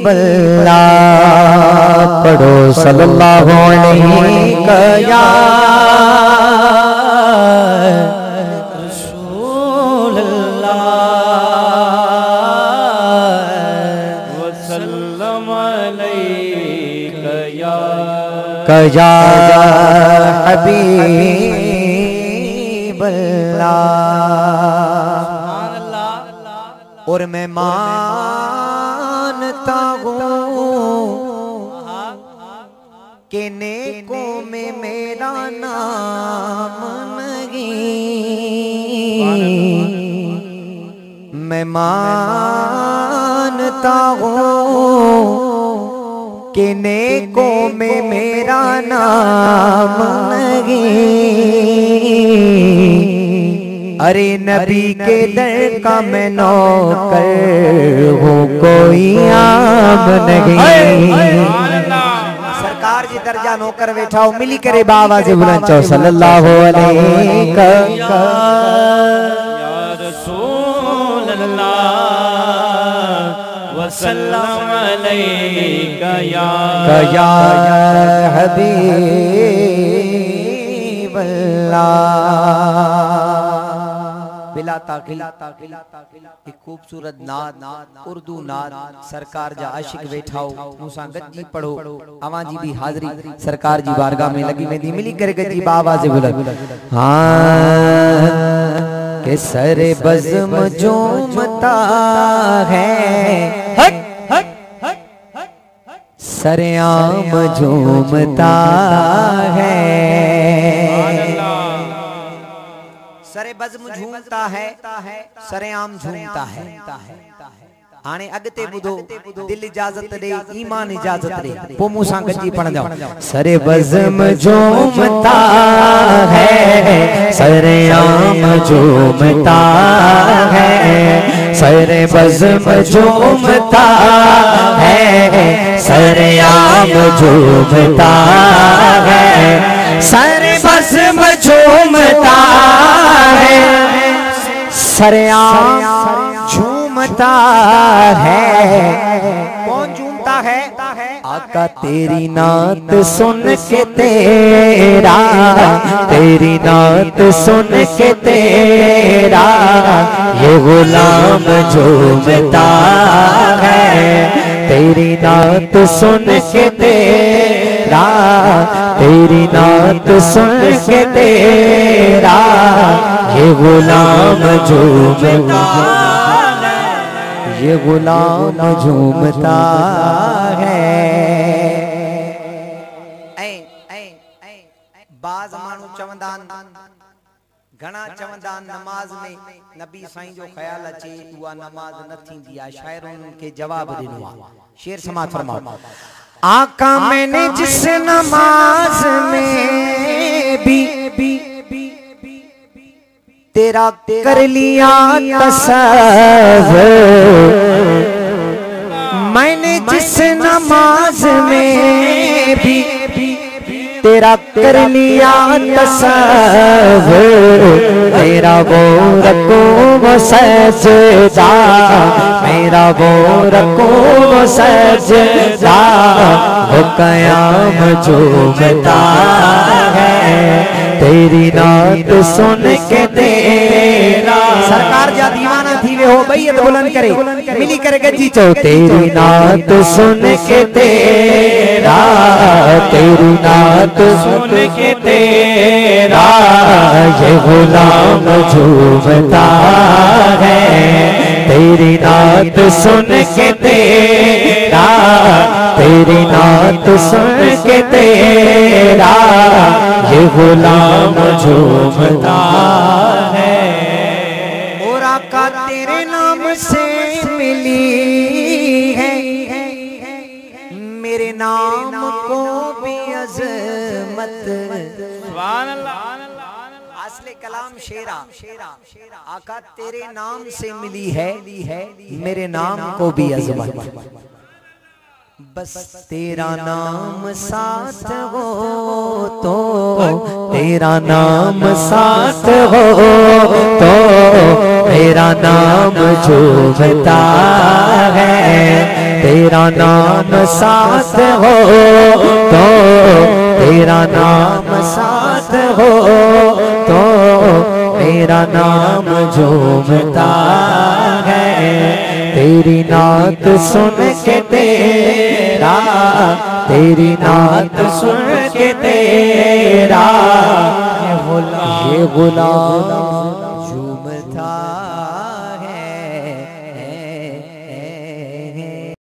बल्ला पढ़ो सल्लल्लाहु अलैहि या रसूल अल्लाह वसल्लम अलैका या हबीब अल्लाह। और मैं मानता हूँ कि नेकों में मेरा नाम नहीं, मैं मानता हूँ कि नेकों में मेरा नाम नहीं। अरे नबी के दर का मैं नौकर हूँ, कोई आम नहीं। सरकार जी दर्जा नौकर बैठा हो, मिली करे बाबा से बुलंद चो सल्लल्लाहु अलैहि या रसूल अल्लाह वसल्लम अलैका या हबीब अल्लाह। एक खूबसूरत नाद उर्दू नाद सरकार जा आशिक बैठाओ मूसा गज्जी पढ़ो अवां जी भी हाजरी सरकार जी बारगाह में लगी वेंदी मिली करे गज्जी बाबा से बुलंद। हाँ के सरे बज़्म झूमता है, सरेआम झूमता है, सरे बज़्म झूमता है, सरेआम झूमता है। आने अगते बुधो दिल इजाजत दे ईमान इजाजत दे पो मूसा गज्जी पढ़ जाओ। सरे बज़्म झूमता है, सरेआम झूमता है, सरे बज़्म झूमता है, सरेआम झूमता है, सरे बज़्म झूमता है, सरेआम झूमता है। कौन झूमता है? आका तेरी नात सुन के तेरा, तेरी नात सुन के तेरा ये गुलाम झूमता है, तेरी नात सुन के तेरा, तेरी नात सुन के तेरा ये गुलाम झूमता, ये गुलाम झूमता है। बाज मानू चवंदान घना चवंदान नमाज में नबी साईं जो ख्याल अचे उहा नमाज न थींदी आहे। शायरों के जवाब ॾिनो आहे, शेर समात फरमाओ। आका मैंने जिस नमाज में भी तेरा कर लिया तसव्वुर, मैंने जिस नमाज में भी तेरा कर लिया तसव्वुर, मेरा वो रकू वो सजदा, मेरा वो रकू वो सजदा वो क़याम झूमता है, तेरी नात सुन के तेरा। सरकार जा दीवाना थी वे हो बैयत बुलंद करे मिली करे गजी चो। तेरी नात सुन के तेरा, तेरी नात सुन के तेरा ये गुलाम झूमता है, तेरी नात सुन के तेरा, तेरी नात सुन के तेरा ये गुलाम झूमता है। और आका तेरे नाम से मिली है, मेरे नाम को भी अज़मत। असले कलाम शेरा, आका तेरे नाम से मिली है, मेरे नाम को भी अज़मत। बस तेरा नाम साथ हो तो, तेरा नाम साथ हो तो मेरा नाम झूमता है, तेरा नाम साथ हो तो, तेरा नाम साथ हो तो मेरा नाम झूमता है। तेरी नात सुन के तेरा, तेरी नात सुन के तेरा ये गुलाम